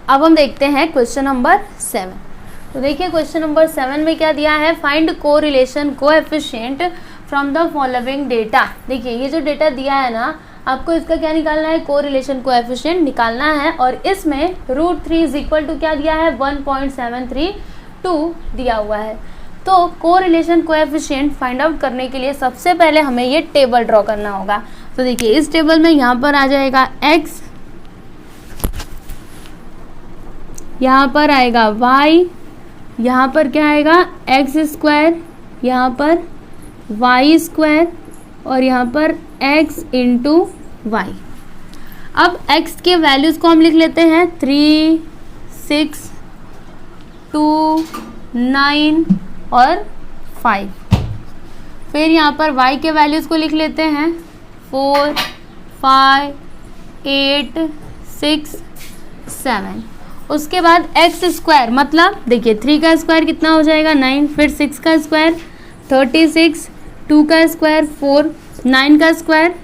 अब हम देखते हैं क्वेश्चन नंबर 7। तो देखिए क्वेश्चन नंबर 7 में क्या दिया है, find correlation coefficient from the following data. देखिए ये जो डेटा दिया है ना, आपको इसका क्या निकालना है, कोरिलेशन कोएफिशिएंट निकालना है। और इसमें √3 इज इक्वल टू क्या दिया है, 1.732 दिया हुआ है। तो कोरिलेशन कोएफिशिएंट फाइंड आउट करने के लिए सबसे पहले हमें ये टेबल ड्रॉ करना होगा। तो देखिए इस टेबल में यहाँ पर आ जाएगा x, यहाँ पर आएगा y, यहाँ पर क्या आएगा x², यहाँ पर y² और यहाँ पर x इंटू y। अब x के वैल्यूज़ को हम लिख लेते हैं 3, 6, 2, 9 और 5। फिर यहाँ पर y के वैल्यूज़ को लिख लेते हैं 4, 5, 8, 6, 7। उसके बाद x² मतलब देखिए 3 का स्क्वायर कितना हो जाएगा 9, फिर 6 का स्क्वायर 36, 2 का स्क्वायर 4, 9 का स्क्वायर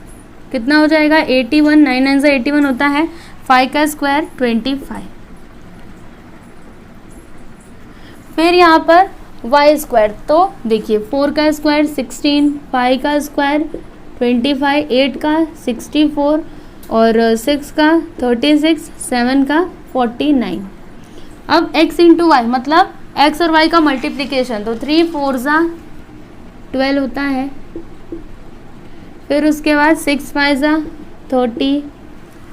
कितना हो जाएगा 81, 9 9 से 81 होता है, 5 का स्क्वायर 25। फिर यहाँ पर y², तो देखिए 4 का स्क्वायर 16, 5 का स्क्वायर 25, 8 का 64 और 6 का 36, 7 का 49। अब x इंटू वाई मतलब x और y का मल्टीप्लिकेशन, तो 3 4 12 होता है। फिर उसके बाद 6 5 30,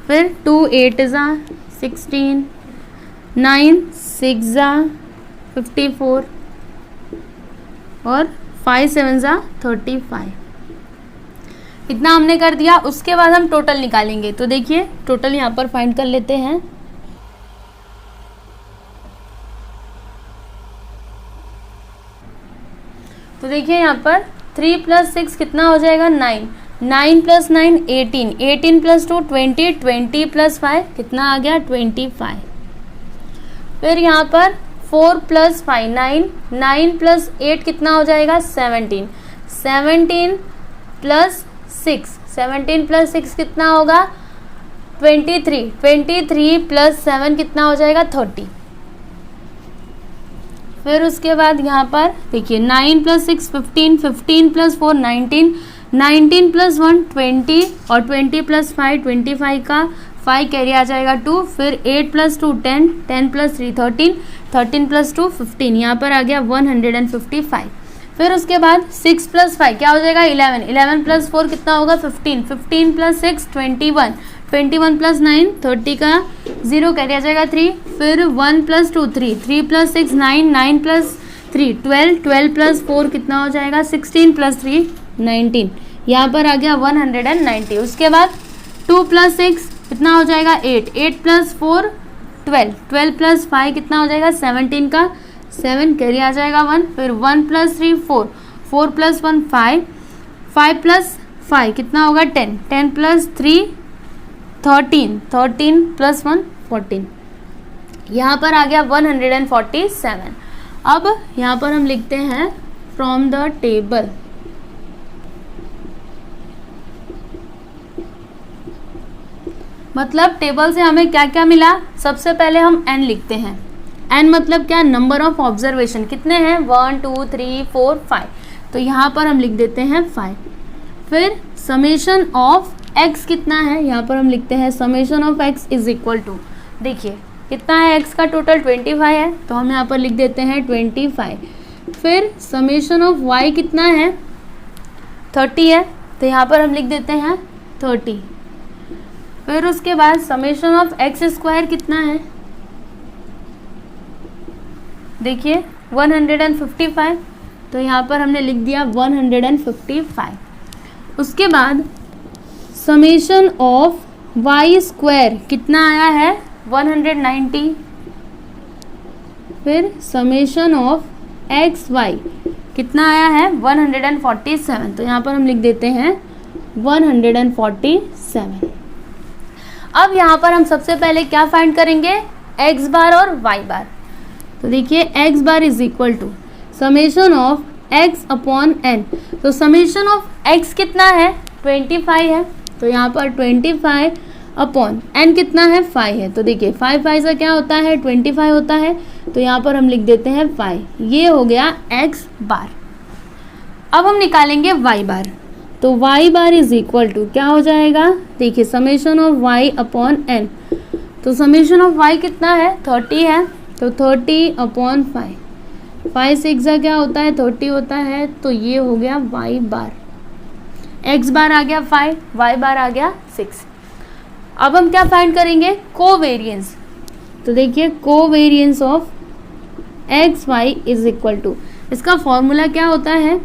फिर 2 8 16, 9 6 54 और 5 7 35। इतना हमने कर दिया। उसके बाद हम टोटल निकालेंगे। तो देखिए टोटल यहाँ पर फाइंड कर लेते हैं। तो देखिए यहाँ पर 3 + 6 कितना हो जाएगा 9, 9 + 9 18, 18 + 2 20, 20 + 5 कितना आ गया 25। फिर यहाँ पर 4 + 5 9, 9 + 8 कितना हो जाएगा 17, 17 + 6, 17 + 6 कितना होगा 23, 23 + 7 कितना हो जाएगा 30। फिर उसके बाद यहाँ पर देखिए 9 + 6 15, 15 + 4 19, 19 + 1 20 और 20 + 5 25 का 5 कैरी आ जाएगा 2। फिर 8 + 2 10, 10 + 3 13, 13 + 2 15, यहाँ पर आ गया 155। फिर उसके बाद 6 + 5 क्या हो जाएगा 11, 11 + 4 कितना होगा 15, 15 + 6 21, 21 + 9 30 का 0 कैरी आ जाएगा 3। फिर 1 + 2 3, 3 + 6 9, 9 + 3 12, 12 + 4 कितना हो जाएगा 16 + 3 19, यहाँ पर आ गया 190। उसके बाद 2 + 6 कितना हो जाएगा 8, 8 + 4 12, 12 + 5 कितना हो जाएगा 17 का 7 कैरी आ जाएगा 1। फिर 1 + 3 4, 4 + 1 5, 5 + 5 कितना होगा 10, 10 + 3 13, 13 + 1 14, यहाँ पर आ गया 147। अब यहाँ पर हम लिखते हैं फ्रॉम द टेबल। मतलब टेबल से हमें क्या क्या मिला, सबसे पहले हम n लिखते हैं। n मतलब क्या, नंबर ऑफ ऑब्जर्वेशन कितने हैं 1 2 3 4 5, तो यहाँ पर हम लिख देते हैं 5। फिर समेशन ऑफ x कितना है, यहाँ पर हम लिखते हैं summation of x is equal to, देखिए कितना है x का टोटल 25 है, तो हम यहाँ पर लिख देते हैं 25। फिर समेशन ऑफ y कितना है 30 है, तो यहाँ पर हम लिख देते हैं 30। फिर उसके बाद समेशन ऑफ x² कितना है, देखिए 155, तो यहाँ पर हमने लिख दिया 155। उसके बाद समेशन ऑफ y² कितना आया है 190। फिर समेशन ऑफ xy कितना आया है 147, तो यहाँ पर हम लिख देते हैं 147। अब यहाँ पर हम सबसे पहले क्या फाइंड करेंगे, x बार और y बार। तो देखिए x बार is equal to summation of x upon n, तो समेशन ऑफ x कितना है 25 है, तो यहाँ पर 25 अपॉन n कितना है 5 है, तो देखिए 5 5 का क्या होता है 25 होता है, तो यहाँ पर हम लिख देते हैं 5। ये हो गया x बार। अब हम निकालेंगे y बार, तो y बार इज इक्वल टू क्या हो जाएगा, देखिए summation of y upon n, तो समेशन ऑफ y कितना है 30 है, तो 30 अपॉन 5, 5 6 का क्या होता है 30 होता है, तो ये हो गया y बार। x बार आ गया 5, y बार आ गया 6। अब हम क्या फाइंड करेंगे, कोवेरिएंस, तो देखिए covariance of x Y is equal to, इसका फॉर्मूला क्या होता है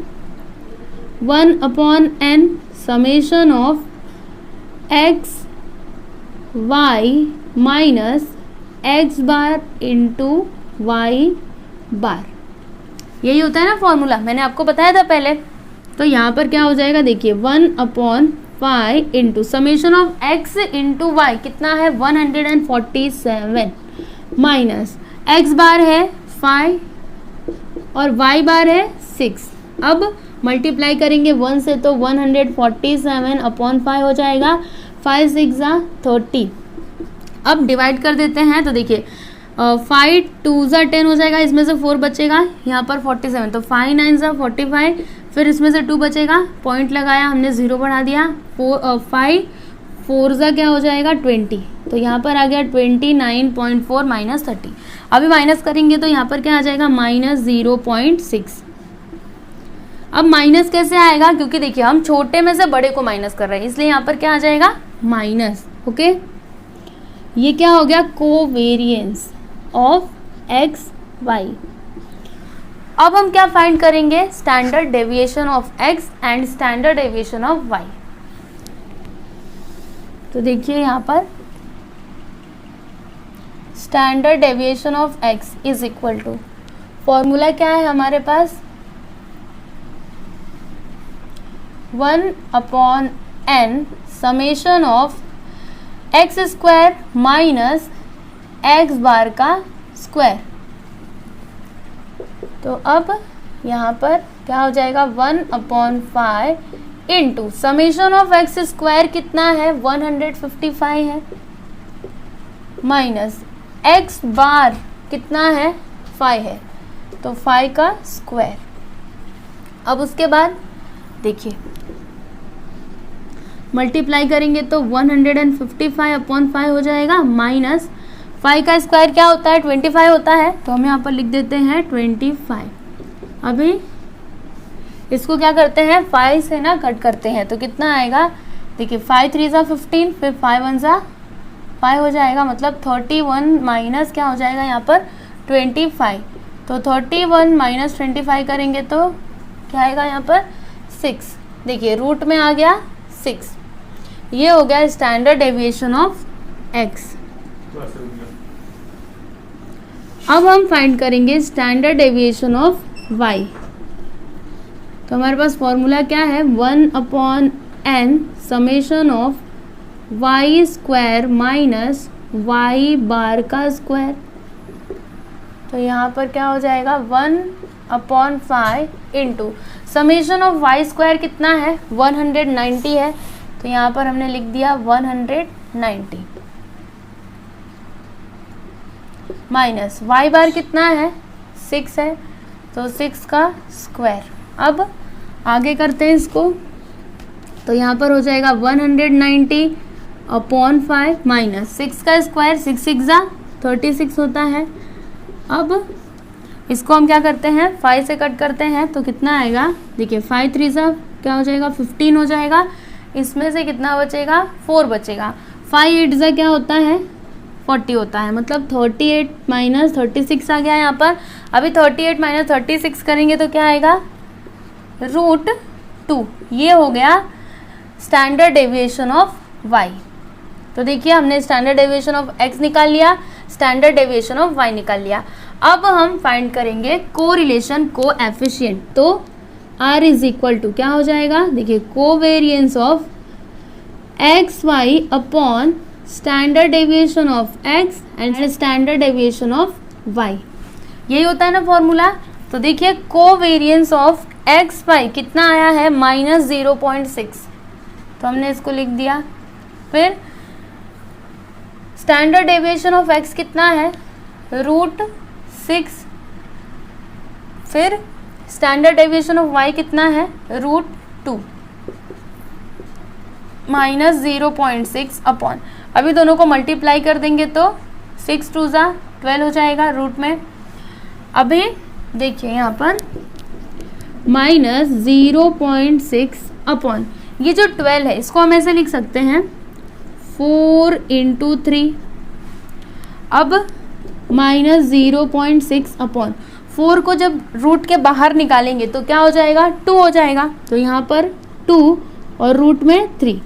1 upon n summation of x Y minus X bar into Y bar, यही होता है ना फॉर्मूला, मैंने आपको बताया था पहले। तो यहाँ पर क्या हो जाएगा, देखिए 1 upon 5 into summation of x into y कितना है 147 माइनस x बार है 5 और y बार है 6। अब मल्टीप्लाई करेंगे 1 से, तो 147 अपॉन 5 हो जाएगा, 5 6 जा 30। अब डिवाइड कर देते हैं, तो देखिए 5 2 जा 10 हो जाएगा, इसमें से 4 बचेगा, यहाँ पर 47, तो 5 9 जा 45, फिर इसमें से 2 बचेगा, पॉइंट लगाया हमने 0 बढ़ा दिया, 5 4 जा क्या हो जाएगा 20, तो यहाँ पर आ गया 29.4 माइनस 30। अभी माइनस करेंगे तो यहाँ पर क्या आ जाएगा -0.6। अब माइनस कैसे आएगा, क्योंकि देखिए हम छोटे में से बड़े को माइनस कर रहे हैं, इसलिए यहाँ पर क्या आ जाएगा माइनस। ओके, ये क्या हो गया कोवेरिएंस ऑफ एक्स वाई। अब हम क्या फाइंड करेंगे, standard deviation of x and standard deviation of y। तो देखिए यहाँ पर standard deviation of x is equal to, formula क्या है हमारे पास 1 upon n summation of X square minus X bar का स्क्वायर। तो अब यहाँ पर क्या हो जाएगा 1 upon 5 into summation of X square कितना है 155 है, माइनस एक्स बार कितना है 5 है, तो 5 का स्क्वायर। अब उसके बाद देखिए मल्टीप्लाई करेंगे तो 155 अपॉन 5 हो जाएगा, माइनस 5 का स्क्वायर क्या होता है 25 होता है, तो हम यहाँ पर लिख देते हैं 25। अभी इसको क्या करते हैं 5 से ना कट करते हैं, तो कितना आएगा, देखिए 5 3 जा 15, फिर 5 1 जा 5 हो जाएगा, मतलब 31 माइनस क्या हो जाएगा यहाँ पर 25, तो 31 माइनस 25 करेंगे तो क्या आएगा यहाँ पर 6। देखिए रूट में आ गया 6। ये हो गया स्टैंडर्ड डेविएशन ऑफ x। अब हम फाइंड करेंगे स्टैंडर्ड डेविएशन ऑफ y। तो हमारे पास फॉर्मूला क्या है 1 upon n summation of y square minus y बार का स्क्वायर। तो यहाँ पर क्या हो जाएगा 1 upon 5 into summation of y square कितना है 190 है, तो यहाँ पर हमने लिख दिया 190 माइनस y बार कितना है 6 है, तो 6 का स्क्वायर। अब आगे करते हैं इसको, तो यहाँ पर हो जाएगा 190 अपॉन 5 माइनस 6 का स्क्वायर, 6 6 जा 36 होता है। अब इसको हम क्या करते हैं 5 से कट करते हैं, तो कितना आएगा, देखिए 5 3 जा क्या हो जाएगा 15 हो जाएगा, इसमें से कितना बचेगा 4 बचेगा, 5 8 जा क्या होता है 40 होता है, मतलब 38 माइनस 36 आ गया यहाँ पर। अभी 38 माइनस 36 करेंगे तो क्या आएगा √2। ये हो गया स्टैंडर्ड डेविएशन ऑफ y। तो देखिए हमने स्टैंडर्ड डेविएशन ऑफ x निकाल लिया, स्टैंडर्ड डेविएशन ऑफ y निकाल लिया। अब हम फाइंड करेंगे कोरिलेशन कोएफिशिएंट, तो r इज इक्वल टू क्या हो जाएगा, देखिए covariance of x y upon standard deviation of x and standard deviation of y, यही होता है ना फॉर्मूला। तो देखिए कोवेरिएंस ऑफ एक्स वाई कितना आया है -0.6, तो हमने इसको लिख दिया। फिर स्टैंडर्ड डेविएशन ऑफ x कितना है, √6, फिर स्टैंडर्ड डेविएशन ऑफ y कितना है, √2 माइनस 0.6 अपॉन, अभी दोनों को मल्टीप्लाई कर देंगे तो 6 2 ज़ा 12 हो जाएगा रूट में। अभी देखिए यहाँ पर माइनस 0.6 अपॉन, ये जो 12 है इसको हम ऐसे लिख सकते हैं 4 × 3, अब माइनस 0.6 अपॉन 4 को जब रूट के बाहर निकालेंगे तो क्या हो जाएगा, 2 हो जाएगा, तो यहाँ पर 2 और रूट में 3।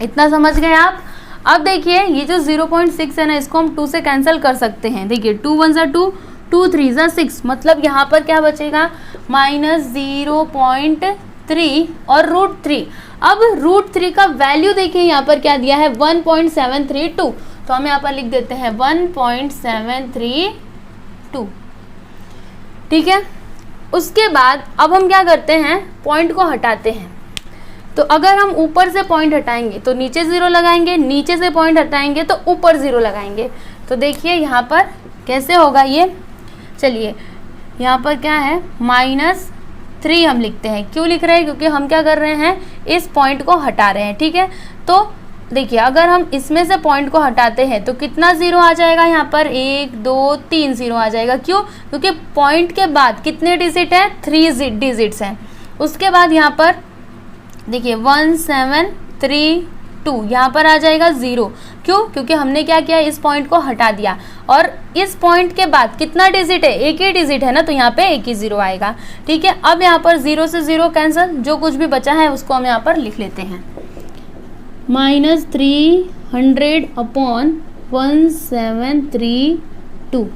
इतना समझ गए आप। अब देखिए ये जो 0.6 है ना, इसको हम 2 से कैंसिल कर सकते हैं। देखिए 2 1 ज़ा 2, 2 3 ज़ा 6, मतलब यहाँ पर क्या बचेगा, माइनस 0.3 और √3। अब √3 का वैल्यू देखिए यहाँ पर क्या दिया है, 1.732, तो हम यहाँ पर लिख देते हैं 1.732, ठीक है। उसके बाद अब हम क्या करते हैं, पॉइंट को हटाते हैं। तो अगर हम ऊपर से पॉइंट हटाएंगे तो नीचे 0 लगाएंगे, नीचे से पॉइंट हटाएंगे तो ऊपर 0 लगाएंगे। तो देखिए यहाँ पर कैसे होगा ये, चलिए यहाँ पर क्या है, -3 हम लिखते हैं। क्यों लिख रहे हैं, क्योंकि हम क्या कर रहे हैं, इस पॉइंट को हटा रहे हैं, ठीक है। तो देखिए अगर हम इसमें से पॉइंट को हटाते हैं तो कितना 0 आ जाएगा, यहाँ पर 1 2 3 0 आ जाएगा। क्यों, क्योंकि पॉइंट के बाद कितने डिजिट हैं, 3 डिजिट्स हैं। उसके बाद यहाँ पर देखिए 1732, यहाँ पर आ जाएगा 0। क्यों, क्योंकि हमने क्या किया, इस पॉइंट को हटा दिया, और इस पॉइंट के बाद कितना डिजिट है, एक ही डिजिट है ना, तो यहाँ पे एक ही 0 आएगा, ठीक है। अब यहाँ पर 0 से 0 कैंसिल, जो कुछ भी बचा है उसको हम यहाँ पर लिख लेते हैं, -300 अपॉन 1732।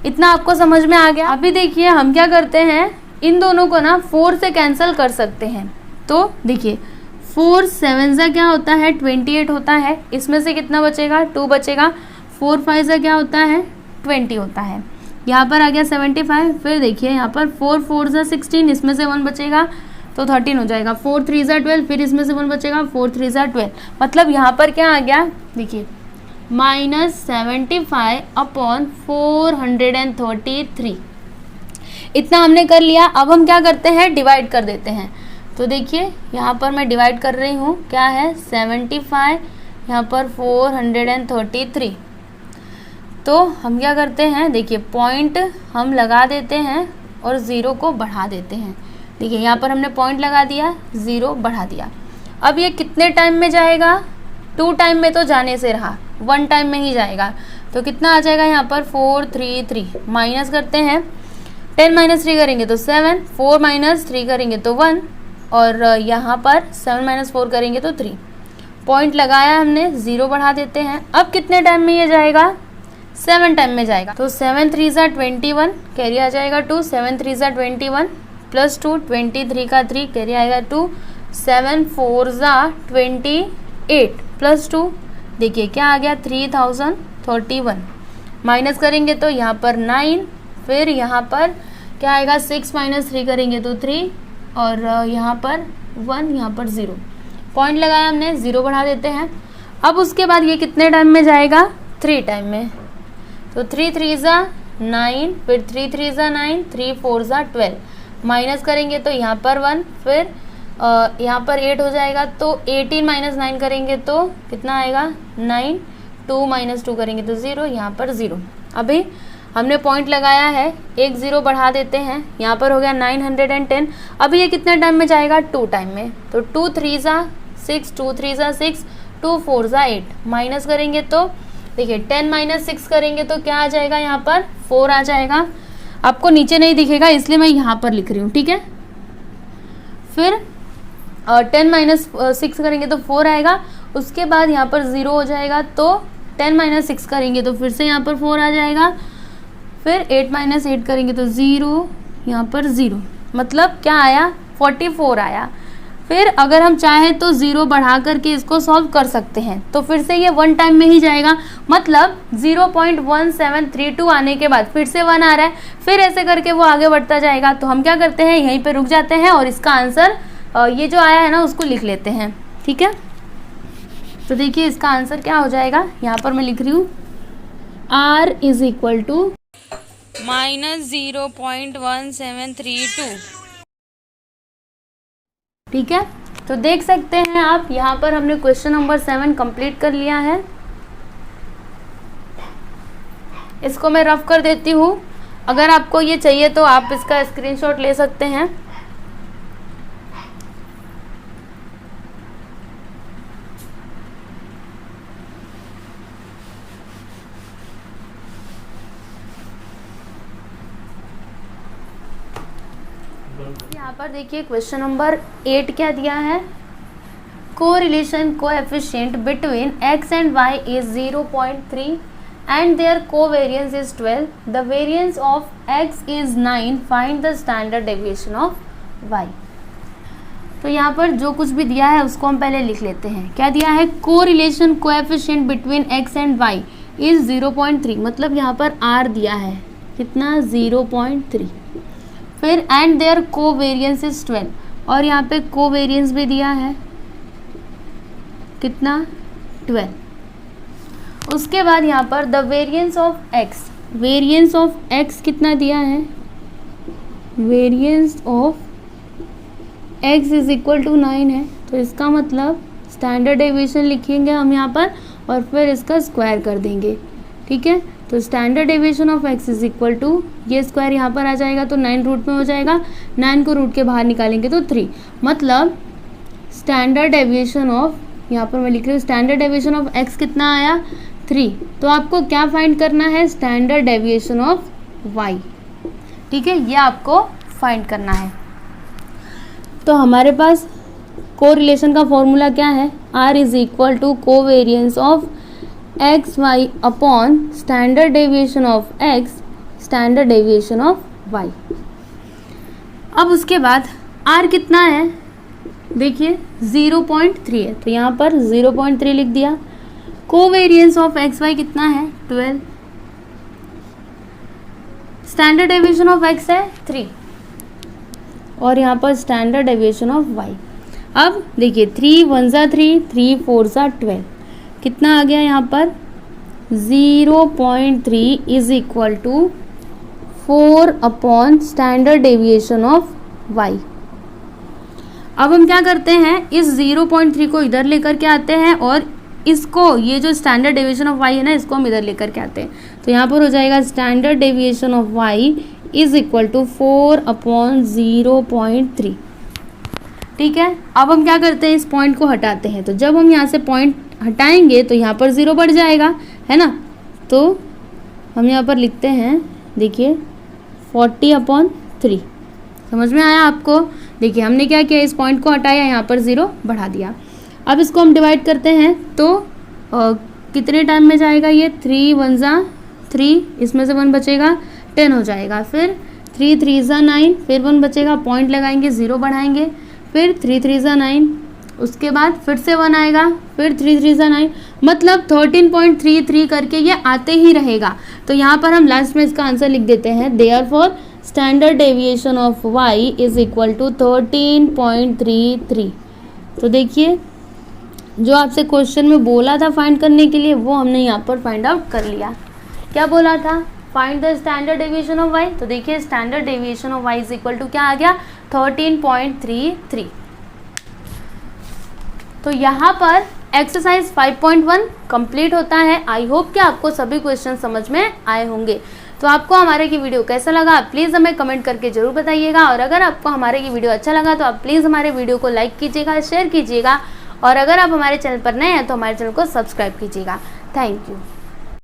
इतना आपको समझ में आ गया। अभी देखिए हम क्या करते हैं, इन दोनों को ना 4 से कैंसिल कर सकते हैं। तो देखिए 4 7 ज़ा क्या होता है, 28 होता है, इसमें से कितना बचेगा, 2 बचेगा। 4 5 ज़ा क्या होता है, 20 होता है, यहाँ पर आ गया 75। फिर देखिए यहाँ पर 4 4 ज़ा 16, इसमें से 1 बचेगा तो 13 हो जाएगा। 4 3 ज़ा 12, फिर इसमें से 1 बचेगा, 4 3 ज़ा 12, मतलब यहाँ पर क्या आ गया, देखिए -75 अपॉन 433। इतना हमने कर लिया। अब हम क्या करते हैं, डिवाइड कर देते हैं। तो देखिए यहाँ पर मैं डिवाइड कर रही हूँ, क्या है 75, यहाँ पर 433। तो हम क्या करते हैं, देखिए पॉइंट हम लगा देते हैं और 0 को बढ़ा देते हैं। देखिए यहाँ पर हमने पॉइंट लगा दिया, 0 बढ़ा दिया। अब ये कितने टाइम में जाएगा, 2 टाइम में तो जाने से रहा, 1 टाइम में ही जाएगा। तो कितना आ जाएगा यहाँ पर 433, माइनस करते हैं, 10 - 3 करेंगे तो 7, 4 - 3 करेंगे तो 1, और यहाँ पर 7 - 4 करेंगे तो 3। पॉइंट लगाया हमने, 0 बढ़ा देते हैं। अब कितने टाइम में ये जाएगा, 7 टाइम में जाएगा। तो 7 3 ज़ा 21, कैरी आ जाएगा 2, 7 3 ज़ा 21 प्लस 2, 23 का 3, कैरी आएगा 2, 7 4 ज़ा 28 प्लस 2, देखिए क्या आ गया 3031। माइनस करेंगे तो यहाँ पर 9, फिर यहाँ पर क्या आएगा 6 - 3 करेंगे तो 3, और यहाँ पर 1, यहाँ पर 0। पॉइंट लगाया हमने, 0 बढ़ा देते हैं। अब उसके बाद ये कितने टाइम में जाएगा, 3 टाइम में। तो 3 3 ज़ा 9, फिर 3 3 ज़ा 9, 3 4 ज़ा 12। माइनस करेंगे तो यहाँ पर 1, फिर यहाँ पर 8 हो जाएगा। तो 18 - 9 करेंगे तो कितना आएगा 9, 2 - 2 करेंगे तो 0, यहाँ पर 0। अभी हमने पॉइंट लगाया है, एक 0 बढ़ा देते हैं, यहाँ पर हो गया 910। अभी ये कितने टाइम में जाएगा, 2 टाइम में। तो 2 3 ज़ा 6, 2 3 ज़ा 6, 2 4 ज़ा 8। माइनस करेंगे तो देखिए 10 - 6 करेंगे तो क्या आ जाएगा, यहाँ पर 4 आ जाएगा। आपको नीचे नहीं दिखेगा इसलिए मैं यहाँ पर लिख रही हूँ, ठीक है। फिर 10 - 6 करेंगे तो 4 आएगा। उसके बाद यहाँ पर 0 हो जाएगा, तो 10 - 6 करेंगे तो फिर से यहाँ पर 4 आ जाएगा। फिर 8 - 8 करेंगे तो 0, यहाँ पर 0, मतलब क्या आया 44 आया। फिर अगर हम चाहें तो 0 बढ़ा करके इसको सॉल्व कर सकते हैं। तो फिर से ये 1 टाइम में ही जाएगा, मतलब 0.1732 आने के बाद फिर से 1 आ रहा है, फिर ऐसे करके वो आगे बढ़ता जाएगा। तो हम क्या करते हैं, यहीं पे रुक जाते हैं और इसका आंसर ये जो आया है ना उसको लिख लेते हैं, ठीक है। तो देखिए इसका आंसर क्या हो जाएगा, यहाँ पर मैं लिख रही हूँ r इज इक्वल टू -0.1732। ठीक है, तो देख सकते हैं आप यहाँ पर हमने क्वेश्चन नंबर 7 कंप्लीट कर लिया है। इसको मैं रफ कर देती हूँ, अगर आपको ये चाहिए तो आप इसका स्क्रीनशॉट ले सकते हैं। यहाँ पर देखिए क्वेश्चन नंबर 8 क्या दिया है, correlation coefficient between x and y is 0.3 and their covariance is 12. The variance of x is 9. Find the standard deviation of y. तो यहाँ पर जो कुछ भी दिया है उसको हम पहले लिख लेते हैं। क्या दिया है, correlation coefficient between x and y is 0.3, मतलब यहाँ पर r दिया है कितना 0.3, फिर एंड देयर कोवेरियंस इज 12, और यहाँ पे कोवेरियंस भी दिया है कितना 12। उसके बाद यहाँ पर द वेरिएंस ऑफ x कितना दिया है, variance of x is equal to 9 है, तो इसका मतलब स्टैंडर्ड डेविएशन लिखेंगे हम यहाँ पर और फिर इसका स्क्वायर कर देंगे। ठीक है, तो standard deviation of x is equal to, ये स्क्वायर यहाँ पर आ जाएगा तो 9 रूट में हो जाएगा, 9 को रूट के बाहर निकालेंगे तो 3, मतलब स्टैंडर्ड डेविएशन ऑफ, यहाँ पर मैं लिख रही हूँ स्टैंडर्ड डेविएशन ऑफ x कितना आया 3। तो आपको क्या फाइंड करना है, स्टैंडर्ड डेविएशन ऑफ y। ठीक है, ये आपको फाइंड करना है। तो हमारे पास कोरिलेशन का फॉर्मूला क्या है, r is equal to covariance of x y upon standard deviation of x standard deviation of y। अब उसके बाद r कितना है, देखिए 0.3 है, तो यहाँ पर 0.3 लिख दिया। कोवेरियंस ऑफ एक्स वाई कितना है 12, स्टैंडर्ड डेविएशन ऑफ x है 3, और यहाँ पर स्टैंडर्ड डेविएशन ऑफ y। अब देखिए 3 1 ज़ा 3, 3 4 ज़ा 12, कितना आ गया यहाँ पर 0.3 is equal to 4 upon standard deviation of y। अब हम क्या करते हैं, इस 0.3 को इधर लेकर के आते हैं और इसको, ये जो स्टैंडर्ड डेविएशन ऑफ y है ना, इसको हम इधर लेकर के आते हैं, तो यहाँ पर हो जाएगा standard deviation of y is equal to 4 upon 0.3। ठीक है, अब हम क्या करते हैं, इस पॉइंट को हटाते हैं, तो जब हम यहाँ से पॉइंट हटाएंगे तो यहाँ पर 0 बढ़ जाएगा, है ना, तो हम यहाँ पर लिखते हैं, देखिए 40/3। समझ में आया आपको? देखिए हमने क्या किया, इस पॉइंट को हटाया, यहाँ पर 0 बढ़ा दिया। अब इसको हम डिवाइड करते हैं तो कितने टाइम में जाएगा ये, 3 1 ज़ा 3, इसमें से 1 बचेगा 10 हो जाएगा, फिर 3 3 ज़ा 9, फिर 1 बचेगा, पॉइंट लगाएंगे 0 बढ़ाएंगे, फिर 3 3 ज़ा 9, उसके बाद फिर से 1 आएगा, फिर 3 3 ज़ा 9, मतलब 13.33 करके ये आते ही रहेगा। तो यहाँ पर हम लास्ट में इसका आंसर लिख देते हैं, therefore standard deviation of y is equal to 13.33। तो देखिए जो आपसे क्वेश्चन में बोला था फाइंड करने के लिए, वो हमने यहाँ पर फाइंड आउट कर लिया। क्या बोला था, find the standard deviation of y, तो देखिए standard deviation of y is equal to क्या आ गया 13.33। तो यहाँ पर एक्सरसाइज 5.1 कंप्लीट होता है। आई होप कि आपको सभी क्वेश्चन समझ में आए होंगे। तो आपको हमारे की वीडियो कैसा लगा प्लीज़ हमें कमेंट करके जरूर बताइएगा, और अगर आपको हमारे की वीडियो अच्छा लगा तो आप प्लीज़ हमारे वीडियो को लाइक कीजिएगा, शेयर कीजिएगा, और अगर आप हमारे चैनल पर नए हैं तो हमारे चैनल को सब्सक्राइब कीजिएगा। Thank you.